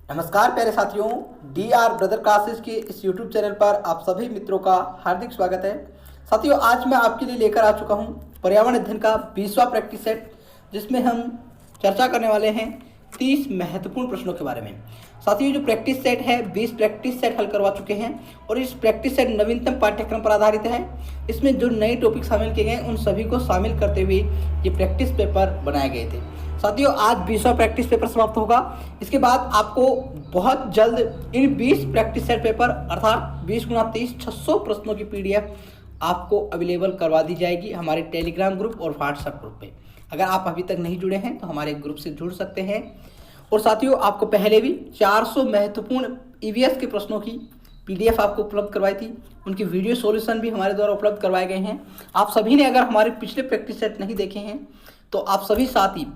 नमस्कार प्यारे साथियों, डी आर ब्रदर क्लासेस के इस यूट्यूब चैनल पर आप सभी मित्रों का हार्दिक स्वागत है। साथियों, आज मैं आपके लिए लेकर आ चुका हूं पर्यावरण अध्ययन का 20वां प्रैक्टिस सेट, जिसमें हम चर्चा करने वाले हैं 30 महत्वपूर्ण प्रश्नों के बारे में। साथियों, जो प्रैक्टिस सेट है 20 प्रैक्टिस सेट हल करवा चुके हैं और इस प्रैक्टिस सेट नवीनतम पाठ्यक्रम पर आधारित है। इसमें जो नए टॉपिक शामिल किए गए उन सभी को शामिल करते हुए ये प्रैक्टिस पेपर बनाए गए थे। साथियों, आज 20वां प्रैक्टिस पेपर समाप्त होगा। इसके बाद आपको बहुत जल्द इन 20 प्रैक्टिस सेट पेपर अर्थात 20 गुना 30 600 प्रश्नों की PDF आपको अवेलेबल करवा दी जाएगी हमारे टेलीग्राम ग्रुप और व्हाट्सएप ग्रुप पे। अगर आप अभी तक नहीं जुड़े हैं तो हमारे ग्रुप से जुड़ सकते हैं। और साथियों, आपको पहले भी 400 महत्वपूर्ण EVS के प्रश्नों की PDF आपको उपलब्ध करवाई थी। उनकी वीडियो सॉल्यूशन भी हमारे द्वारा उपलब्ध करवाए गए हैं। आप सभी ने अगर हमारे पिछले प्रैक्टिस सेट नहीं देखे हैं तो आप सभी साथी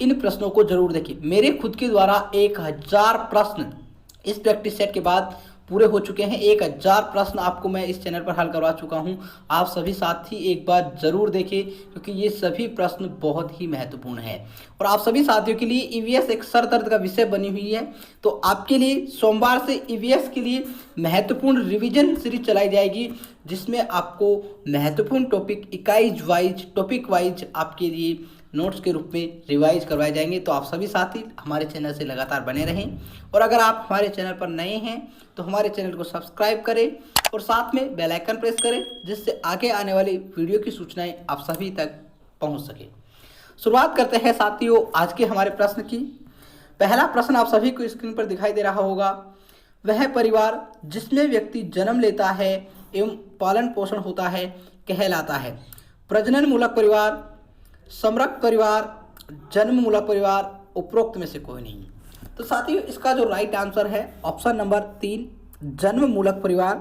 इन प्रश्नों को जरूर देखिए। मेरे खुद के द्वारा 1000 प्रश्न इस प्रैक्टिस सेट के बाद पूरे हो चुके हैं। 1000 प्रश्न आपको मैं इस चैनल पर हल करवा चुका हूं। आप सभी साथी एक बार जरूर देखें, क्योंकि ये सभी प्रश्न बहुत ही महत्वपूर्ण है और आप सभी साथियों के लिए EVS एक सर दर्द का विषय बनी हुई है। तो आपके लिए सोमवार से EVS के लिए महत्वपूर्ण रिवीजन सीरीज चलाई जाएगी, जिसमें आपको महत्वपूर्ण टॉपिक इकाई वाइज टॉपिक वाइज आपके लिए नोट्स के रूप में रिवाइज करवाए जाएंगे। तो आप सभी साथी हमारे चैनल से लगातार बने रहें और अगर आप हमारे चैनल पर नए हैं तो हमारे चैनल को सब्सक्राइब करें और साथ में बेल आइकन प्रेस करें, जिससे आगे आने वाली वीडियो की सूचनाएं आप सभी तक पहुंच सके। शुरुआत करते हैं साथियों आज के हमारे प्रश्न की। पहला प्रश्न आप सभी को स्क्रीन पर दिखाई दे रहा होगा। वह परिवार जिसमें व्यक्ति जन्म लेता है एवं पालन पोषण होता है कहलाता है? प्रजनन मूलक परिवार, समरक परिवार, जन्म मूलक परिवार, उपरोक्त में से कोई नहीं। तो साथियों, इसका जो राइट आंसर है ऑप्शन नंबर 3, जन्म मूलक परिवार।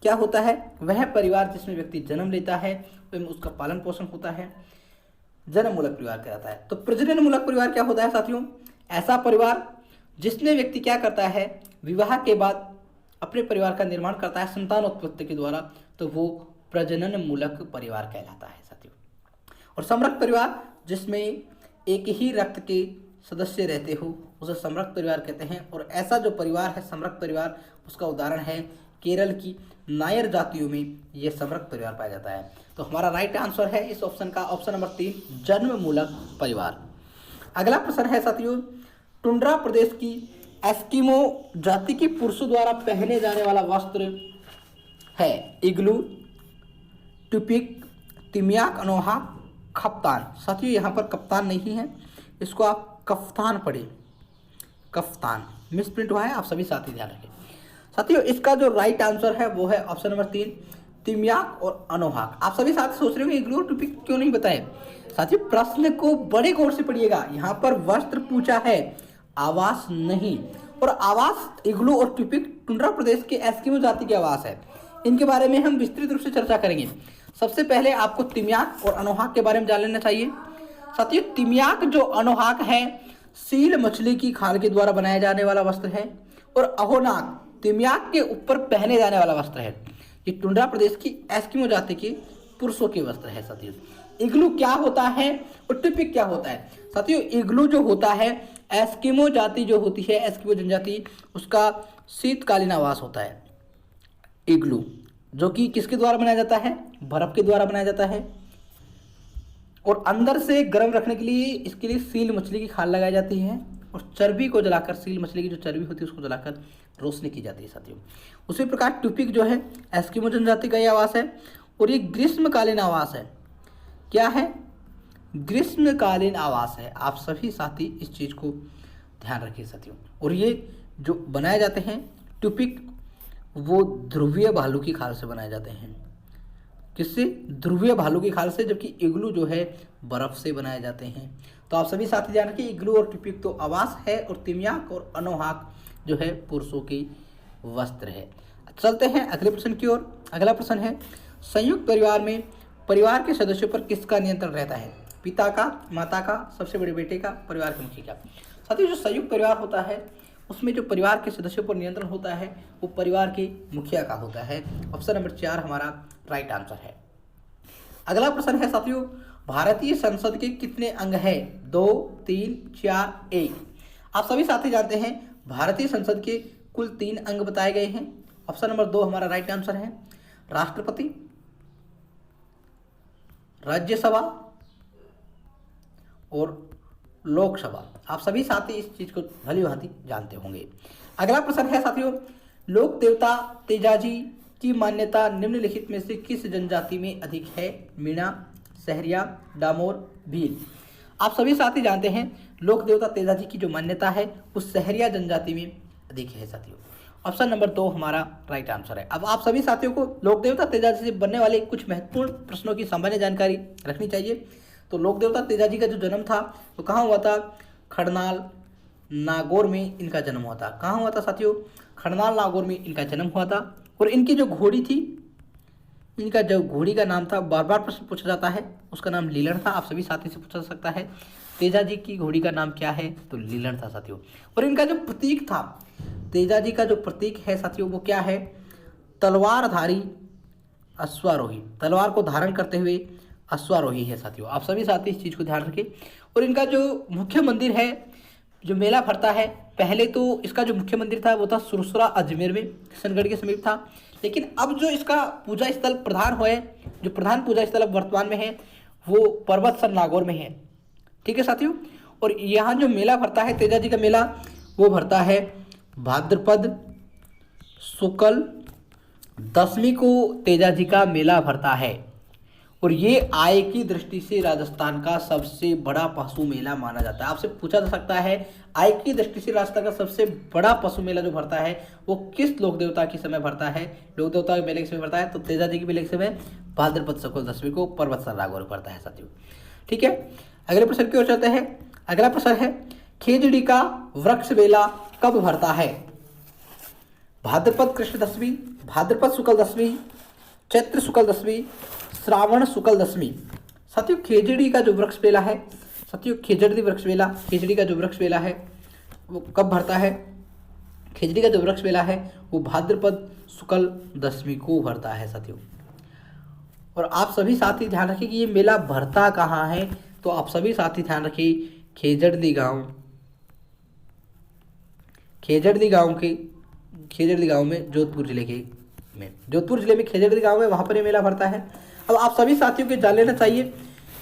क्या होता है? वह परिवार जिसमें व्यक्ति जन्म लेता है एवं उसका पालन पोषण होता है जन्म मूलक परिवार कहलाता है। तो प्रजनन मूलक परिवार क्या होता है साथियों? ऐसा परिवार जिसमें व्यक्ति क्या करता है, विवाह के बाद अपने परिवार का निर्माण करता है संतानोत्पत्ति के द्वारा, तो वो प्रजनन मूलक परिवार कहलाता है साथियों। और समरक परिवार जिसमें एक ही रक्त के सदस्य रहते हो उसे समरक परिवार कहते हैं। और ऐसा जो परिवार है समरक परिवार, उसका उदाहरण है केरल की नायर जातियों में यह समरक परिवार पाया जाता है। तो हमारा राइट आंसर है इस ऑप्शन का ऑप्शन नंबर 3, जन्म मूलक परिवार। अगला प्रश्न है साथियों, टुंड्रा प्रदेश की एस्किमो जाति के पुरुषों द्वारा पहने जाने वाला वस्त्र है इग्लू, टुपिक, तिमियाक, अनोहा, कफ्तान। साथियों, यहाँ पर कप्तान नहीं है, इसको आप कफ्तान पढ़ें। कफ्तान मिसप्रिंट हुआ है, आप सभी साथी ध्यान रखें। साथियों, इसका जो राइट आंसर है वो है ऑप्शन नंबर 3, तिमियाक और अनोहाक। आप सभी साथी सोच रहे हो इग्लू और टुपिक क्यों नहीं बताए? साथियों, प्रश्न को बड़े गौर से पढ़िएगा। यहाँ पर वस्त्र पूछा है, आवास नहीं। और आवास इग्लू और टुपिक टुंड्रा प्रदेश के एस्किमो जाति के आवास है। इनके बारे में हम विस्तृत रूप से चर्चा करेंगे। सबसे पहले आपको तिमियाक और अनोहाक के बारे में जान लेना चाहिए। साथियों, तिमियाक जो अनोहाक है सील मछली की खाल के द्वारा बनाया जाने वाला वस्त्र है और अहोनाक तिमियाक के ऊपर पहने जाने वाला वस्त्र है। ये टुंड्रा प्रदेश की एस्किमो जाति के पुरुषों के वस्त्र है साथियों। इग्लू क्या होता है और टुपिक क्या होता है? साथियों, इग्लू जो होता है एस्किमो जाति जो होती है, एस्किमो जनजाति, उसका शीतकालीन आवास होता है इग्लू, जो कि किसके द्वारा बनाया जाता है? बर्फ के द्वारा बनाया जाता है। और अंदर से गर्म रखने के लिए इसके लिए सील मछली की खाल लगाई जाती है और चर्बी को जलाकर, सील मछली की जो चर्बी होती है उसको जलाकर रोशनी की जाती है साथियों। उसी प्रकार टुपिक जो है एस्किमो जनजाति का ये आवास है और ये ग्रीष्मकालीन आवास है। क्या है? ग्रीष्मकालीन आवास है। आप सभी साथी इस चीज को ध्यान रखिए साथियों। और ये जो बनाए जाते हैं टुपिक, वो ध्रुवीय भालू की खाल से बनाए जाते हैं। किससे? ध्रुवीय भालू की खाल से, जबकि इग्लू जो है बर्फ से बनाए जाते हैं। तो आप सभी साथी ध्यान रखिए, इग्लू और टुपिक तो आवास है और तिमियाक और अनोहाक जो है पुरुषों की वस्त्र है। चलते हैं अगले प्रश्न की ओर। अगला प्रश्न है, संयुक्त परिवार में परिवार के सदस्यों पर किसका नियंत्रण रहता है? पिता का, माता का, सबसे बड़े बेटे का, परिवार के मुखिया का? साथियों, जो संयुक्त परिवार होता है उसमें जो परिवार के सदस्यों पर नियंत्रण होता है वो परिवार के मुखिया का होता है। ऑप्शन नंबर 4 हमारा राइट आंसर है। अगला प्रश्न है साथियों, भारतीय संसद के कितने अंग हैं? 2, 3, 4, 1। आप सभी साथी जानते हैं भारतीय संसद के कुल 3 अंग बताए गए हैं। ऑप्शन नंबर 2 हमारा राइट आंसर है। राष्ट्रपति, राज्यसभा और लोकसभा। आप सभी साथी इस चीज को भली भांति जानते होंगे। अगला प्रश्न है साथियों, लोक देवता तेजाजी की मान्यता निम्नलिखित में से किस जनजाति में अधिक है? मीणा, सहरिया, डामोर, भील। आप सभी साथी जानते हैं लोक देवता तेजाजी की जो मान्यता है वो सहरिया जनजाति में अधिक है साथियों। ऑप्शन नंबर 2 हमारा राइट आंसर है। अब आप सभी साथियों को लोक देवता तेजाजी से बनने वाले कुछ महत्वपूर्ण प्रश्नों की सामान्य जानकारी रखनी चाहिए। तो लोक देवता तेजाजी का जो जन्म था वो कहाँ हुआ था? खड़नाल नागौर में इनका जन्म हुआ था। कहाँ हुआ था साथियों? खड़नाल नागौर में इनका जन्म हुआ था। और इनकी जो घोड़ी थी, इनका जो घोड़ी का नाम था, बार बार प्रश्न पूछा जाता है, उसका नाम लीलन था। आप सभी साथी से पूछा जा सकता है तेजाजी की घोड़ी का नाम क्या है? तो लीलन था साथियों। और इनका जो प्रतीक था, तेजाजी का जो प्रतीक है साथियों वो क्या है? तलवारधारी अश्वारोही, तलवार को धारण करते हुए अश्वारोही है साथियों। आप सभी साथी इस चीज़ को ध्यान रखें। और इनका जो मुख्य मंदिर है, जो मेला भरता है, पहले तो इसका जो मुख्य मंदिर था वो था सुरसुरा अजमेर में, किशनगढ़ के समीप था। लेकिन अब जो इसका पूजा स्थल प्रधान है, जो प्रधान पूजा स्थल अब वर्तमान में है वो पर्वतसर नागौर में है। ठीक है साथियों। और यहाँ जो मेला भरता है तेजाजी का मेला, वो भरता है भाद्रपद शुक्ल दशमी को तेजाजी का मेला भरता है। और ये आय की दृष्टि से राजस्थान का सबसे बड़ा पशु मेला माना जाता है। आपसे पूछा जा सकता है आय की दृष्टि से राजस्थान का सबसे बड़ा पशु मेला जो भरता है वो किस लोक देवता के समय भरता है? लोक देवता के मेले के समय भरता है तो तेजाजी के मेले के समय भाद्रपद शुक्ल दशमी को पर्वतसर नागौर में भरता है साथियों। ठीक है, अगले प्रश्न की ओर चलते हैं। अगला प्रश्न है, खेजड़ी का वृक्ष मेला कब भरता है? भाद्रपद कृष्ण दशमी, भाद्रपद शुक्ल दशमी, चैत्र शुक्ल दशमी, श्रावण शुक्ल दशमी। साथियों खेजड़ी का जो वृक्ष मेला है, साथियों खेजड़ी वृक्ष मेला, खेजड़ी का जो वृक्ष मेला है वो कब भरता है? खेजड़ी का जो वृक्ष मेला है वो भाद्रपद शुक्ल दशमी को भरता है साथियों। और आप सभी साथी ध्यान रखिए कि ये मेला भरता कहाँ है। तो आप सभी साथी ध्यान रखिए खेजड़ी गांव, खेजड़ी गांव में जोधपुर जिले में खेजड़ी गांव में, वहाँ पर ये मेला भरता है। अब आप सभी साथियों को जान लेना चाहिए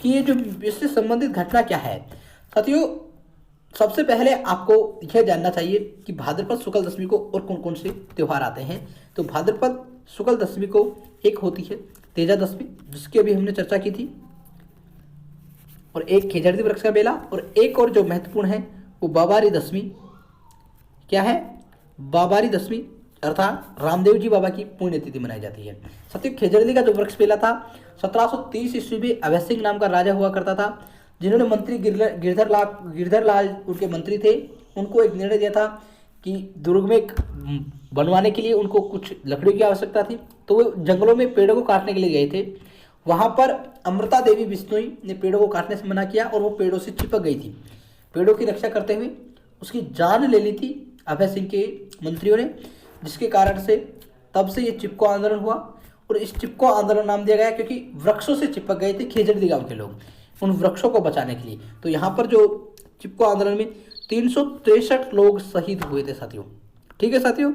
कि ये जो इससे संबंधित घटना क्या है। साथियों सबसे पहले आपको यह जानना चाहिए कि भाद्रपद शुक्ल दशमी को और कौन कौन से त्यौहार आते हैं। तो भाद्रपद शुक्ल दशमी को एक होती है तेजा दशमी, जिसकी अभी हमने चर्चा की थी, और एक खेजड़ी वृक्ष का मेला, और एक और जो महत्वपूर्ण है वो बाबारी दशमी। क्या है? बाबारी दशमी, अर्थात रामदेव जी बाबा की पुण्यतिथि मनाई जाती है। साथियों खेजड़ी का जो वृक्ष मेला था 1730 ईस्वी में अभय सिंह नाम का राजा हुआ करता था, जिन्होंने मंत्री गिरधर लाल उनके मंत्री थे। उनको एक निर्णय दिया था कि दुर्ग में बनवाने के लिए उनको कुछ लकड़ी की आवश्यकता थी, तो वो जंगलों में पेड़ों को काटने के लिए गए थे। वहाँ पर अमृता देवी बिश्नोई ने पेड़ों को काटने से मना किया और वो पेड़ों से चिपक गई थी। पेड़ों की रक्षा करते हुए उसकी जान ले ली थी अभय सिंह के मंत्रियों ने, जिसके कारण से तब से ये चिपको आंदोलन हुआ। और इस चिपको आंदोलन नाम दिया गया क्योंकि वृक्षों से चिपक गए थे खेजड़ी गांव के लोग उन वृक्षों को बचाने के लिए। तो यहाँ पर जो चिपको आंदोलन में 363 लोग शहीद हुए थे साथियों। ठीक है साथियों,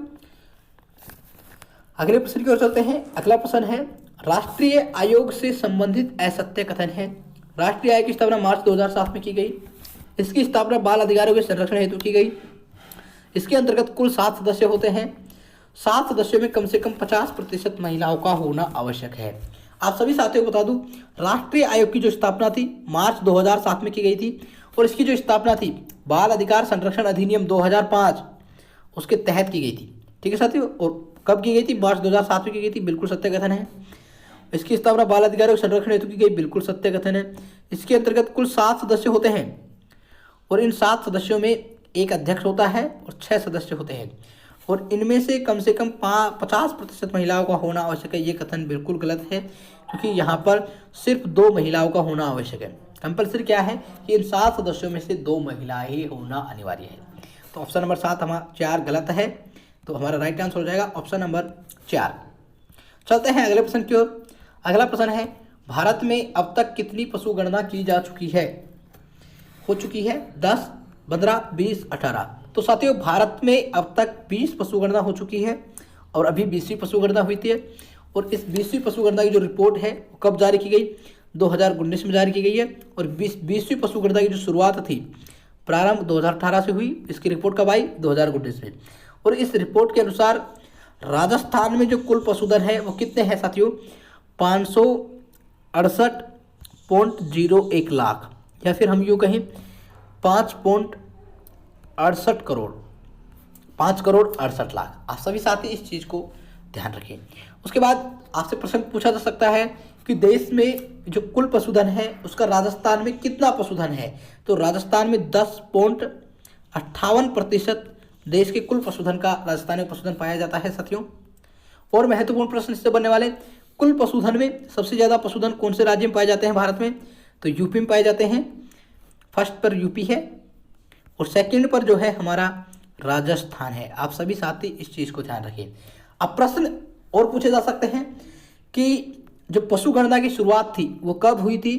अगले प्रश्न की ओर चलते हैं। अगला प्रश्न है, राष्ट्रीय आयोग से संबंधित असत्य कथन है। राष्ट्रीय आयोग की स्थापना मार्च 2007 में की गई। इसकी स्थापना बाल अधिकारों के संरक्षण हेतु की गई। इसके अंतर्गत कुल 7 सदस्य होते हैं। 7 सदस्यों में कम से कम 50% महिलाओं का होना आवश्यक है। आप सभी साथियों को बता दूं, राष्ट्रीय आयोग की जो स्थापना थी मार्च 2007 में की गई थी, और इसकी जो स्थापना थी बाल अधिकार संरक्षण अधिनियम 2005 उसके तहत की गई थी। ठीक है साथियों, और कब की गई थी? मार्च 2007 में की गई थी, बिल्कुल सत्य कथन है। इसकी स्थापना बाल अधिकारों के संरक्षण हेतु की गई, बिल्कुल सत्य कथन है। इसके अंतर्गत कुल 7 सदस्य होते हैं, और इन 7 सदस्यों में एक अध्यक्ष होता है और 6 सदस्य होते हैं, और इनमें से कम 50% महिलाओं का होना आवश्यक है। ये कथन बिल्कुल गलत है, क्योंकि यहाँ पर सिर्फ 2 महिलाओं का होना आवश्यक है। कंपल्सरी क्या है कि इन 7 सदस्यों में से 2 महिलाएं ही होना अनिवार्य है। तो ऑप्शन नंबर 7 हमारा 4 गलत है, तो हमारा राइट आंसर हो जाएगा ऑप्शन नंबर 4। चलते हैं अगले प्रश्न की ओर। अगला प्रश्न है, भारत में अब तक कितनी पशु गणना की जा चुकी है? हो चुकी है 10, 15, 20, 18। तो साथियों भारत में अब तक 20 पशुगणना हो चुकी है और अभी 20वीं पशुगणना हुई थी। और इस 20वीं पशुगणना की जो रिपोर्ट है वो कब जारी की गई, 2019 में जारी की गई है। और 20वीं पशुगणना की जो शुरुआत थी, प्रारंभ 2018 से हुई, इसकी रिपोर्ट कब आई, 2019 में। और इस रिपोर्ट के अनुसार राजस्थान में जो कुल पशुधन है वो कितने हैं साथियों, 568.01 लाख, या फिर हम यूँ कहें 5.68 करोड़, 5,68,00,000। आप सभी साथी इस चीज़ को ध्यान रखें। उसके बाद आपसे प्रश्न पूछा जा सकता है कि देश में जो कुल पशुधन है उसका राजस्थान में कितना पशुधन है। तो राजस्थान में 10.58% देश के कुल पशुधन का राजस्थान में पशुधन पाया जाता है साथियों। और महत्वपूर्ण प्रश्न इससे बनने वाले, कुल पशुधन में सबसे ज़्यादा पशुधन कौन से राज्य में पाए जाते हैं भारत में, तो यूपी में पाए जाते हैं। फर्स्ट पर यूपी है और सेकंड पर जो है हमारा राजस्थान है। आप सभी साथी इस चीज़ को ध्यान रखें। अब प्रश्न और पूछे जा सकते हैं कि जो पशुगणना की शुरुआत थी वो कब हुई थी,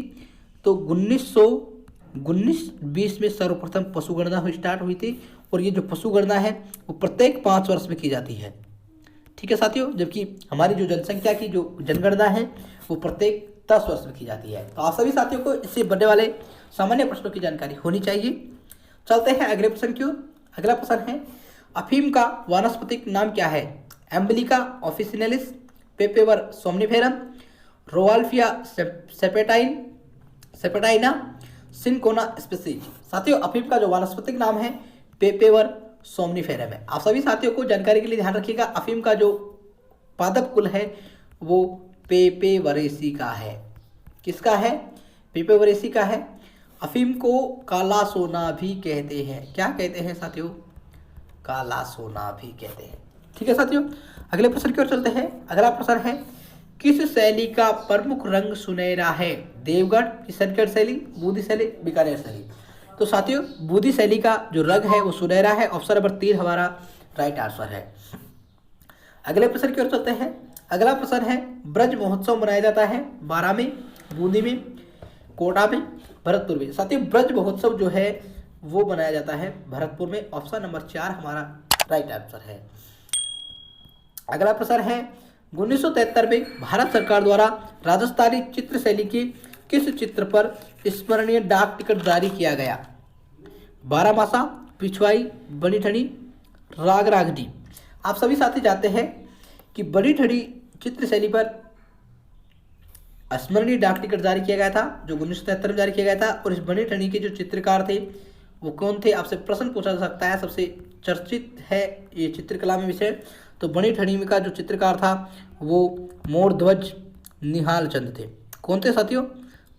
तो 1919-20 में सर्वप्रथम पशुगणना स्टार्ट हुई थी। और ये जो पशुगणना है वो प्रत्येक 5 वर्ष में की जाती है, ठीक है साथियों। जबकि हमारी जो जनसंख्या की जो जनगणना है वो प्रत्येक 10 वर्ष में की जाती है। तो आप सभी साथियों को इससे बनने वाले सामान्य प्रश्नों की जानकारी होनी चाहिए। चलते हैं अगले प्रश्न की ओर। अगला प्रश्न है, अफीम का वानस्पतिक नाम क्या है, Emblica officinalis, Papaver somniferum, Rauvolfia serpentina, Cinchona species. साथियों अफीम का जो वानस्पतिक नाम है पेपेवर सोमनिफेरम है। आप सभी साथियों को जानकारी के लिए ध्यान रखिएगा, अफीम का जो पादप कुल है वो पेपेवरेसी का है। किसका है, पेपेवरेसी का है। अफीम को काला सोना भी कहते हैं। क्या कहते हैं साथियों, काला सोना भी कहते हैं, ठीक है साथियों। अगले प्रश्न की ओर चलते हैं। अगला प्रश्न है, किस शैली का प्रमुख रंग सुनहरा है, देवगढ़, किशनगढ़ शैली, बूंदी शैली, बीकानेर शैली। तो साथियों बूंदी शैली का जो रंग है वो सुनहरा है। ऑप्शन नंबर 3 हमारा राइट आंसर है। अगले प्रश्न की ओर चलते हैं। अगला प्रश्न है, ब्रज महोत्सव मनाया जाता है बारां में, बूंदी में, कोटा में, भरतपुर में। साथियों ब्रज महोत्सव जो है वो मनाया जाता है भरतपुर में। ऑप्शन नंबर 4 हमारा राइट आंसर है। अगला प्रश्न है, 1973 में भारत सरकार द्वारा राजस्थानी चित्र शैली के किस चित्र पर स्मरणीय डाक टिकट जारी किया गया, बारामासा, पिछवाई, बनी ठनी, राग रागनी। आप सभी साथी जानते हैं कि बनी ठनी चित्र शैली पर स्मरणीय डाक टिकट जारी किया गया था, जो 1973 में जारी किया गया था। और इस बनी ठनी के जो चित्रकार थे वो कौन थे, आपसे प्रश्न पूछा जा सकता है। सबसे चर्चित है ये चित्रकला में विषय। तो बनी ठनी का जो चित्रकार था वो मोरध्वज निहाल चंद थे। कौन थे साथियों,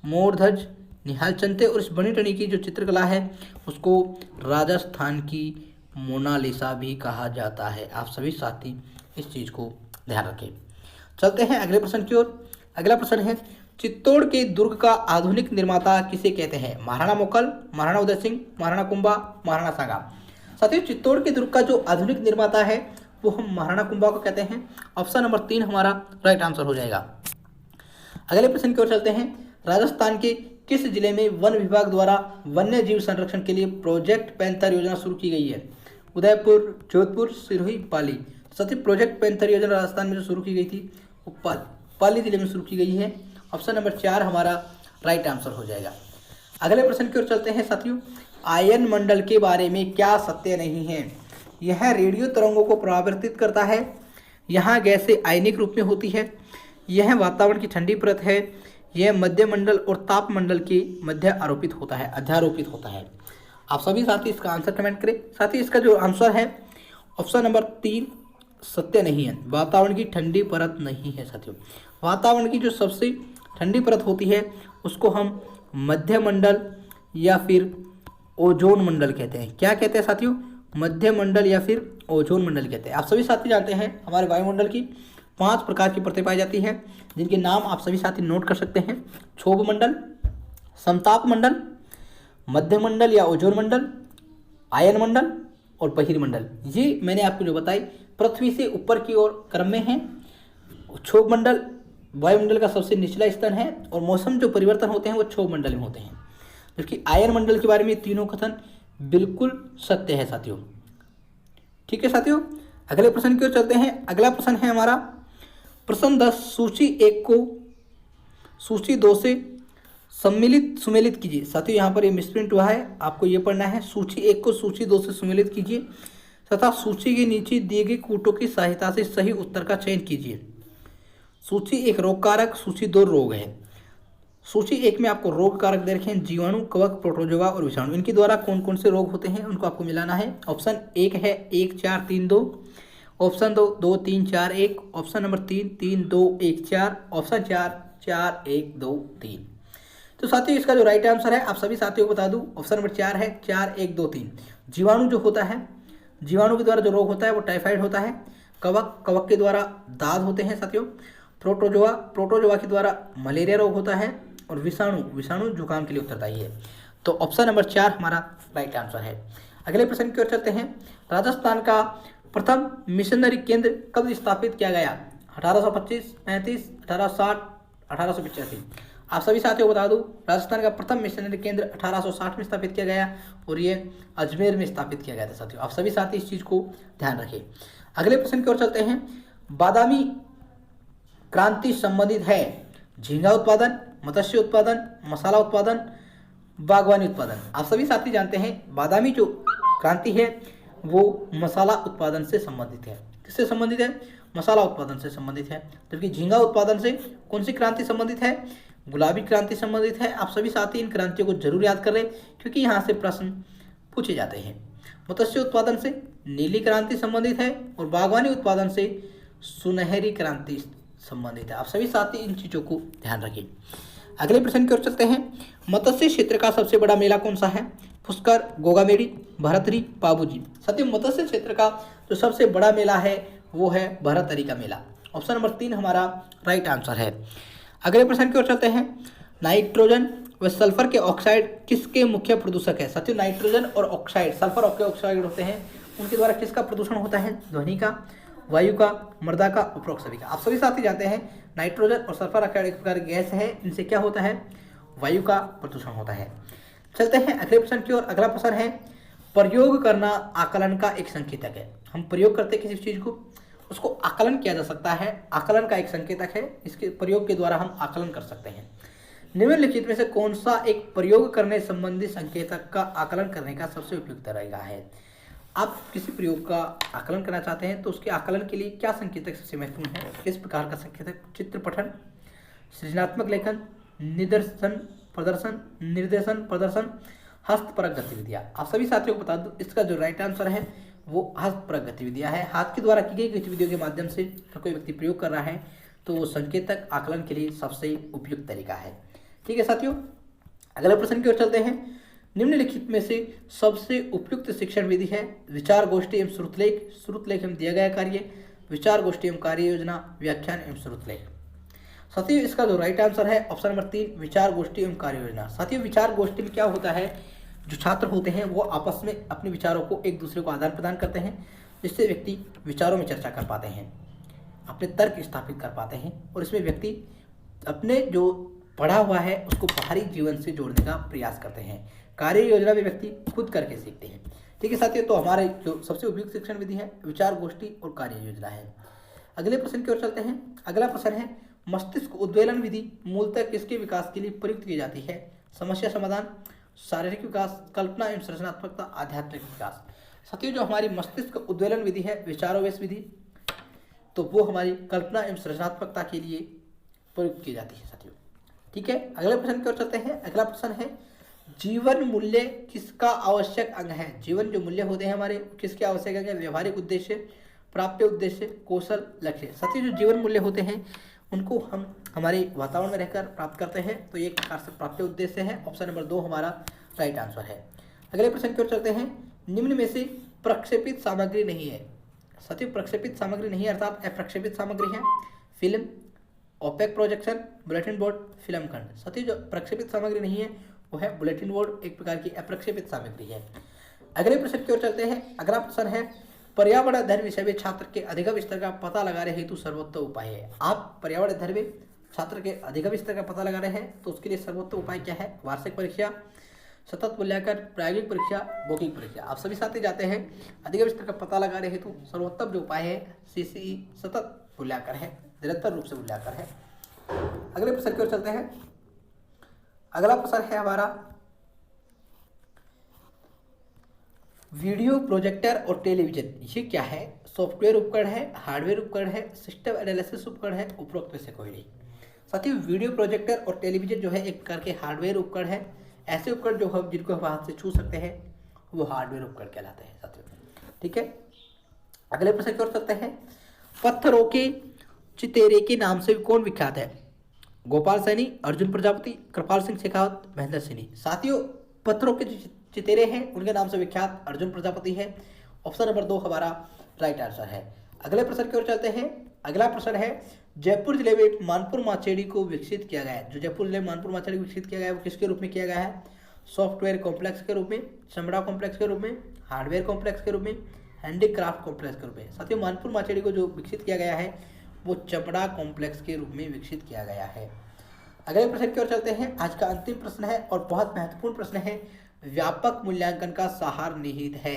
मोरध्वज निहाल चंद थे। और इस बनी ठनी की जो चित्रकला है उसको राजस्थान की मोनालिसा भी कहा जाता है। आप सभी साथी इस चीज़ को ध्यान रखें। चलते हैं अगले प्रश्न की ओर। अगला प्रश्न है, चित्तौड़ के दुर्ग का आधुनिक निर्माता किसे कहते हैं, महाराणा मोकल, महाराणा उदय सिंह, महाराणा कुंभा, महाराणा सांगा। साथियों चित्तौड़ के दुर्ग का जो आधुनिक निर्माता है वो हम महाराणा कुंभा को कहते हैं। ऑप्शन नंबर 3 हमारा राइट आंसर हो जाएगा। अगले प्रश्न की ओर चलते हैं। राजस्थान के किस जिले में वन विभाग द्वारा वन्य जीव संरक्षण के लिए प्रोजेक्ट पैंथर योजना शुरू की गई है, उदयपुर, जोधपुर, सिरोही, पाली। साथियों प्रोजेक्ट पैंथर योजना राजस्थान में जो शुरू की गई थी वो पाली जिले में शुरू की गई है। ऑप्शन नंबर 4 हमारा राइट आंसर हो जाएगा। अगले प्रश्न की ओर चलते हैं साथियों। आयन मंडल के बारे में क्या सत्य नहीं है, यह रेडियो तरंगों को परावर्तित करता है, यहाँ गैसें आयनिक रूप में होती है, यह वातावरण की ठंडी परत है, यह मध्य मंडल और ताप मंडल के मध्य अध्यारोपित होता है। आप सभी साथी इसका आंसर कमेंट करें। साथ ही इसका जो आंसर है ऑप्शन नंबर 3 सत्य नहीं है, वातावरण की ठंडी परत नहीं है साथियों। वातावरण की जो सबसे ठंडी परत होती है उसको हम मध्य मंडल या फिर ओजोन मंडल कहते हैं। क्या कहते हैं साथियों, मध्य मंडल या फिर ओजोन मंडल कहते हैं। आप सभी साथी जानते हैं हमारे वायुमंडल की 5 प्रकार की परतें पाई जाती हैं, जिनके नाम आप सभी साथी नोट कर सकते हैं। क्षोभ मंडल, समताप मंडल, मध्य मंडल या ओजोन मंडल, आयन मंडल और बहिर्मंडल। ये मैंने आपको जो बताई पृथ्वी से ऊपर की ओर क्रम में है। क्षोभ मंडल वायुमंडल का सबसे निचला स्तर है और मौसम जो परिवर्तन होते हैं वो क्षोभ मंडल में होते हैं। जबकि आयन मंडल के बारे में तीनों कथन बिल्कुल सत्य है साथियों। ठीक है साथियों, अगले प्रश्न की ओर चलते हैं। अगला प्रश्न है हमारा प्रश्न 10, सूची 1 को सूची 2 से सुमेलित कीजिए। साथियों यहाँ पर ये मिसप्रिंट हुआ है, आपको ये पढ़ना है सूची 1 को सूची 2 से सुमेलित कीजिए तथा सूची के नीचे दिए गए कूटों की सहायता से सही उत्तर का चयन कीजिए। सूची 1 रोग कारक, सूची 2 रोग है। सूची 1 में आपको रोग कारक दे रखे हैं जीवाणु, कवक, प्रोटोजोआ और विषाणु। इनके द्वारा कौन कौन से रोग होते हैं उनको आपको मिलाना है। ऑप्शन 1 है 1 4 3 2, ऑप्शन 2 2 3 4 1, ऑप्शन नंबर 3 3 2 1 4, ऑप्शन 4 4 1 2 3। तो साथियों इसका जो राइट आंसर है आप सभी साथियों को बता दूं, ऑप्शन नंबर 4 है 4 1 2 3। जीवाणु जो होता है, जीवाणु के द्वारा जो रोग होता है वो टाइफाइड होता है। कवक, कवक के द्वारा दाद होते हैं साथियों। प्रोटोजोआ, प्रोटोजोआ के द्वारा मलेरिया रोग होता है। और विषाणु, विषाणु जुकाम के लिए उत्तरदायी है। तो ऑप्शन नंबर 4 हमारा राइट आंसर है। अगले प्रश्न की ओर चलते हैं। राजस्थान का प्रथम मिशनरी केंद्र कब स्थापित किया गया? 1825, 35, 1860, 1885। आप सभी साथियों को बता दूं, राजस्थान का प्रथम मिशनरी केंद्र 1860 में स्थापित किया गया और ये अजमेर में स्थापित किया गया था साथियों। आप सभी साथी इस चीज को ध्यान रखें। अगले प्रश्न की ओर चलते हैं। बादामी क्रांति संबंधित है झींगा उत्पादन, मत्स्य उत्पादन, मसाला उत्पादन, बागवानी उत्पादन। आप सभी साथी जानते हैं बादामी जो क्रांति है वो मसाला उत्पादन से संबंधित है। किससे संबंधित है? मसाला उत्पादन से संबंधित है। जबकि झींगा उत्पादन से कौन सी क्रांति संबंधित है? गुलाबी क्रांति संबंधित है। आप सभी साथी इन क्रांतियों को जरूर याद कर लें क्योंकि यहाँ से प्रश्न पूछे जाते हैं। मत्स्य उत्पादन से नीली क्रांति संबंधित है और बागवानी उत्पादन से सुनहरी क्रांति संबंधित है। आप सभी साथी इन चीजों को ध्यान रखें। अगले प्रश्न की ओर चलते हैं। मत्स्य क्षेत्र का सबसे बड़ा मेला कौन सा है? पुष्कर, गोगामेडी, भरतरी, पाबूजी। साथियों मत्स्य क्षेत्र का जो सबसे बड़ा मेला है वो है भरतरी का मेला। ऑप्शन नंबर 3 हमारा राइट आंसर है। अगले प्रश्न की ओर चलते हैं। नाइट्रोजन व सल्फर के ऑक्साइड किसके मुख्य प्रदूषक है? साथियों नाइट्रोजन और ऑक्साइड, सल्फर के ऑक्साइड होते हैं, उनके द्वारा किसका प्रदूषण होता है? ध्वनि का, वायु का, मृदा का, उपरोक्त सभी का। आप सभी साथी जानते हैं नाइट्रोजन और सल्फर ऑक्साइड एक प्रकार की गैस है, इनसे क्या होता है? वायु का प्रदूषण होता है। चलते हैं अगले प्रश्न की ओर। अगला प्रश्न है। प्रयोग करना आकलन का एक संकेतक है। हम प्रयोग करते किसी चीज को, उसको आकलन किया जा सकता है, आकलन का एक संकेतक है। इसके प्रयोग के द्वारा हम आकलन कर सकते हैं। निम्नलिखित में से कौन सा एक प्रयोग करने संबंधी संकेतक का आकलन करने का सबसे उपयुक्त तरीका है? आप किसी प्रयोग का आकलन करना चाहते हैं तो उसके आकलन के लिए क्या संकेतक सबसे महत्वपूर्ण है? किस प्रकार का संकेतक? चित्र पठन, सृजनात्मक लेखन, निदर्शन प्रदर्शन, निर्देशन प्रदर्शन, हस्तपरक गतिविधियां। आप सभी साथियों को बता दूं इसका जो राइट आंसर है वो हस्तपरक गतिविधियां है। हाथ के द्वारा की गई गतिविधियों के माध्यम से कोई व्यक्ति प्रयोग कर रहा है तो वो संकेतक आकलन के लिए सबसे उपयुक्त तरीका है। ठीक है साथियों, अगले प्रश्न की ओर चलते हैं। निम्नलिखित में से सबसे उपयुक्त शिक्षण विधि है विचार गोष्ठी एवं श्रुतलेख, श्रुतलेख एवं दिया गया कार्य, विचार गोष्ठी एवं कार्य योजना, व्याख्यान एवं श्रुतलेख। साथियों इसका जो राइट आंसर है ऑप्शन नंबर 3 विचार गोष्ठी एवं कार्य योजना। साथियों विचार गोष्ठी में क्या होता है? जो छात्र होते हैं वो आपस में अपने विचारों को एक दूसरे को आदान प्रदान करते हैं, जिससे व्यक्ति विचारों में चर्चा कर पाते हैं, अपने तर्क स्थापित कर पाते हैं और इसमें व्यक्ति अपने जो पढ़ा हुआ है उसको बाहरी जीवन से जोड़ने का प्रयास करते हैं। कार्य योजना में व्यक्ति खुद करके सीखते हैं। ठीक है साथियों, तो हमारे जो सबसे उपयुक्त शिक्षण विधि है विचार गोष्ठी और कार्य योजना है। अगले प्रश्न की ओर चलते हैं। अगला प्रश्न है। मस्तिष्क उद्वेलन विधि मूलतः किसके विकास के लिए प्रयुक्त की जाती है? समस्या समाधान, शारीरिक विकास, कल्पना एवं सृजनात्मकता, आध्यात्मिक विकास। साथियों जो हमारी मस्तिष्क उद्वेलन विधि है विचारोवेश विधि, तो वो हमारी कल्पना एवं सृजनात्मकता के लिए प्रयुक्त की जाती है साथियों। ठीक है, अगले प्रश्न की ओर चलते हैं। अगला प्रश्न है। जीवन मूल्य किसका आवश्यक अंग है? जीवन जो मूल्य होते हैं हमारे किसके आवश्यक अंग है? व्यवहारिक उद्देश्य, प्राप्य उद्देश्य, कौशल, लक्ष्य। साथियों जो जीवन मूल्य होते हैं उनको हम हमारे वातावरण में रहकर प्राप्त करते हैं, तो ये एक प्रकार से प्राप्य उद्देश्य है। ऑप्शन नंबर 2 हमारा राइट आंसर है। अगले प्रश्न की ओर चलते हैं। निम्न में से प्रक्षेपित सामग्री नहीं है। साथियों प्रक्षेपित सामग्री नहीं है अर्थात अप्रक्षेपित सामग्री है film, opaque projection, bulletin board, film खंड। साथियों जो प्रक्षेपित सामग्री नहीं है वो है बुलेटिन बोर्ड, एक प्रकार की अप्रक्षेपित सामग्री है। अगले प्रश्न की ओर चलते हैं। अगला प्रश्न है। पर्यावरण अध्ययन विषय में छात्र के अधिगम स्तर का पता लगाने हेतु सर्वोत्तम उपाय है। आप पर्यावरण अध्ययन में छात्र के अधिगम स्तर का पता लगा रहे हैं तो उसके लिए सर्वोत्तम उपाय क्या है? वार्षिक परीक्षा, सतत मूल्यांकन, प्रायोगिक परीक्षा, मौखिक परीक्षा। आप सभी साथी जाते हैं अधिक विस्तार का पता लगाने हेतु सर्वोत्तम जो उपाय है CCE सतत मूल्यांकन है, निरंतर रूप से मूल्यांकन है। अगले प्रश्न की ओर चलते हैं। अगला प्रश्न है हमारा वीडियो प्रोजेक्टर और टेलीविजन ये क्या है? सॉफ्टवेयर उपकरण है, हार्डवेयर उपकरण है, सिस्टम एनालिसिस उपकरण है, उपरोक्त में से कोई नहीं। साथियों वीडियो प्रोजेक्टर और टेलीविजन जो है एक प्रकार के हार्डवेयर उपकरण है। ऐसे उपकरण जो हम जिनको हम हाथ से छू सकते हैं वो हार्डवेयर उपकरण कहलाते हैं साथियों, ठीक है। अगले प्रश्न की ओर चलते हैं। पत्थरों के चितेरे के नाम से कौन विख्यात है? गोपाल सैनी, अर्जुन प्रजापति, कृपाल सिंह शेखावत, महेंद्र सिंह। साथियों पत्थरों के जो चितेरे हैं उनके नाम से विख्यात अर्जुन प्रजापति है। ऑप्शन नंबर 2 हमारा राइट आंसर है। अगले प्रश्न की ओर चलते हैं। अगला प्रश्न है जयपुर जिले में मानपुर माचेड़ी को विकसित किया गया है। जो जयपुर जिले में मानपुर माचेड़ी को विकसित किया गया है वो किसके रूप में किया गया है? सॉफ्टवेयर कॉम्प्लेक्स के रूप में, चमड़ा कॉम्प्लेक्स के रूप में, हार्डवेयर कॉम्प्लेक्स के रूप में, हैंडीक्राफ्ट कॉम्प्लेक्स के रूप में। साथियों मानपुर माचेड़ी को जो विकसित किया गया है वो चमड़ा कॉम्प्लेक्स के रूप में विकसित किया गया है। अगले प्रश्न की ओर चलते हैं। आज का अंतिम प्रश्न है और बहुत महत्वपूर्ण प्रश्न है। व्यापक मूल्यांकन का सार निहित है।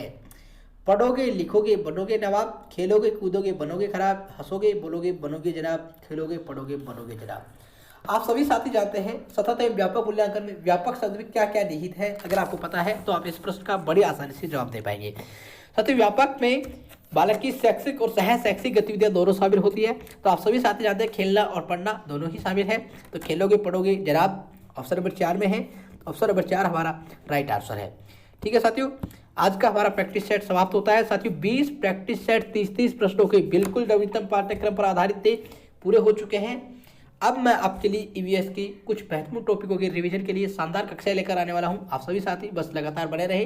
पढ़ोगे लिखोगे बनोगे नवाब, खेलोगे कूदोगे बनोगे खराब, हंसोगे बोलोगे बनोगे जनाब, खेलोगे पढ़ोगे बनोगे जनाब। आप सभी साथी जानते हैं सतत एवं व्यापक मूल्यांकन में व्यापक शब्द में क्या क्या निहित है। अगर आपको पता है तो आप इस प्रश्न का बड़ी आसानी से जवाब दे पाएंगे। साथियों व्यापक में बालक की शैक्षिक और सह शैक्षिक गतिविधियां दोनों शामिल होती है। तो आप सभी साथी जानते हैं खेलना और पढ़ना दोनों ही शामिल है। तो खेलोगे पढ़ोगे जनाब ऑप्शन नंबर 4 में है। ऑप्शन नंबर 4 हमारा राइट आंसर है, ठीक है साथियों। आज का हमारा प्रैक्टिस सेट समाप्त होता है। साथियों 20 प्रैक्टिस सेट 30-30 प्रश्नों के बिल्कुल नवीनतम पाठ्यक्रम पर आधारित थे, पूरे हो चुके हैं। अब मैं आपके लिए EVS की कुछ महत्वपूर्ण टॉपिकों के रिवीजन के लिए शानदार कक्षाएं लेकर आने वाला हूं। आप सभी साथी बस लगातार बने रहे।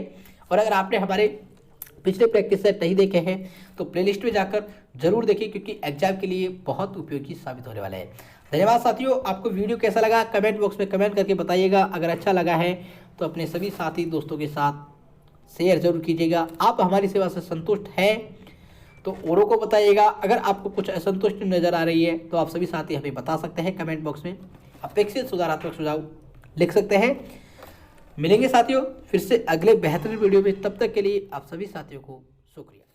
और अगर आपने हमारे पिछले प्रैक्टिस सेट नहीं देखे हैं तो प्लेलिस्ट में जाकर जरूर देखिए, क्योंकि एग्जाम के लिए बहुत उपयोगी साबित होने वाले हैं। धन्यवाद साथियों। आपको वीडियो कैसा लगा कमेंट बॉक्स में कमेंट करके बताइएगा। अगर अच्छा लगा है तो अपने सभी साथी दोस्तों के साथ शेयर जरूर कीजिएगा। आप हमारी सेवा से संतुष्ट हैं तो औरों को बताइएगा। अगर आपको कुछ असंतुष्टि नजर आ रही है तो आप सभी साथी हमें बता सकते हैं कमेंट बॉक्स में। अपेक्षित सुधारात्मक सुझाव लिख सकते हैं। मिलेंगे साथियों फिर से अगले बेहतरीन वीडियो में। तब तक के लिए आप सभी साथियों को शुक्रिया।